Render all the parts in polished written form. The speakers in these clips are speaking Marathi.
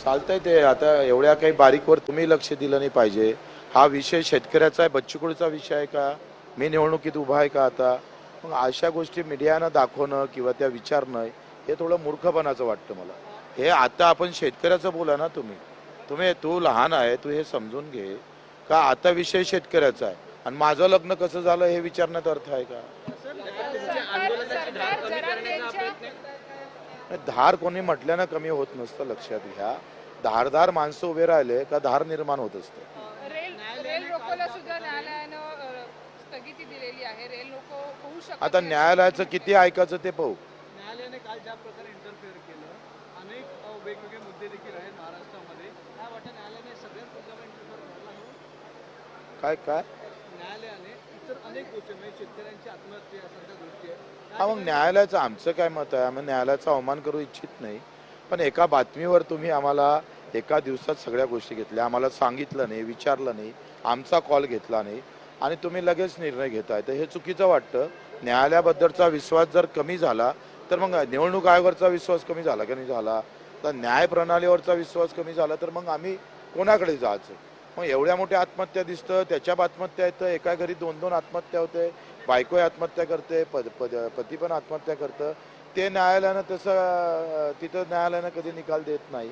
चालतंय ते आता एवढ्या काही बारीकवर तुम्ही लक्ष दिलं नाही पाहिजे. हा विषय शेतकऱ्याचा आहे, बच्चू कडूचा विषय आहे का? मी निवडणुकीत उभा आहे का आता? मग अशा गोष्टी मीडियानं दाखवणं किंवा त्या विचारणं हे थोडं मूर्खपणाचं वाटतं मला. हे आता आपण शेतकऱ्याचं बोला ना तुम्ही. तू लहान आहे, तू हे समजून घे का आता विषय शेतकऱ्याचा आहे आणि माझं लग्न कसं झालं हे विचारण्यात अर्थ आहे का? धार कोणी म्हटल्यानं कमी होत नसतं, लक्षात घ्या. धारदार माणसं उभे राहिले का धार निर्माण होत असते. रेल रोकोला सुद्धा न्यायालयानं स्थगिती दिलेली आहे. रेल रोको होऊ शकत आता न्यायालयाचं किती ऐकायचं ते पाहू. न्यायालयाने काल ज्या प्रकारे इंटरफेअर केलं, अनेक वेगवेगळे मुद्दे देखील आहेत महाराष्ट्रामध्ये. काय वाटतं न्यायालयाने सगळ्याच मुद्द्यावर इंटरफेअर करायला हवं? काय न्यायालयाने इतर अनेक गोष्टी म्हणजे शेतकऱ्यांची आत्महत्या यासारख्या गोष्टी आहेत. हा, मग न्यायालयाचं आमचं काय मत आहे? आम्ही न्यायालयाचा अवमान करू इच्छित नाही, पण एका बातमीवर तुम्ही आम्हाला एका दिवसात सगळ्या गोष्टी घेतल्या, आम्हाला सांगितलं नाही, विचारलं नाही, आमचा कॉल घेतला नाही आणि तुम्ही लगेच निर्णय घेताय, तर हे चुकीचं वाटतं. न्यायालयाबद्दलचा विश्वास जर कमी झाला तर मग निवडणूक आयोगावरचा विश्वास कमी झाला की नाही झाला, तर न्याय प्रणालीवरचा विश्वास कमी झाला तर मग आम्ही कोणाकडे जायचं? मग एवढ्या मोठ्या आत्महत्या दिसतं, त्याच्या आत्महत्या येतं, एका घरी 2-2 आत्महत्या होते, बायको आत्महत्या करते, पती पण आत्महत्या करतं. ते न्यायालयानं तसं तिथं न्यायालयानं कधी निकाल देत नाही.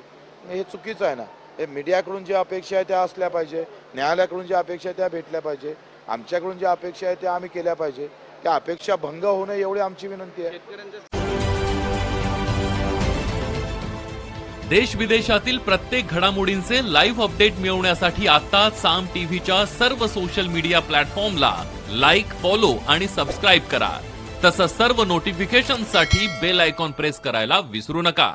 हे चुकीचं आहे ना. हे मीडियाकडून ज्या अपेक्षा आहे त्या असल्या पाहिजे, न्यायालयाकडून ज्या अपेक्षा आहे त्या भेटल्या पाहिजे, आमच्याकडून ज्या अपेक्षा आहे त्या आम्ही केल्या पाहिजे. त्या अपेक्षा भंग होऊ नये एवढी आमची विनंती आहे. देश विदेशातील प्रत्येक घडामोडींचे लाईव्ह अपडेट मिळवण्यासाठी आता साम टीव्हीच्या सर्व सोशल मीडिया प्लॅटफॉर्मला लाईक, फॉलो आणि सबस्क्राईब करा. तसंच सर्व नोटिफिकेशनसाठी बेल आयकॉन प्रेस करायला विसरू नका.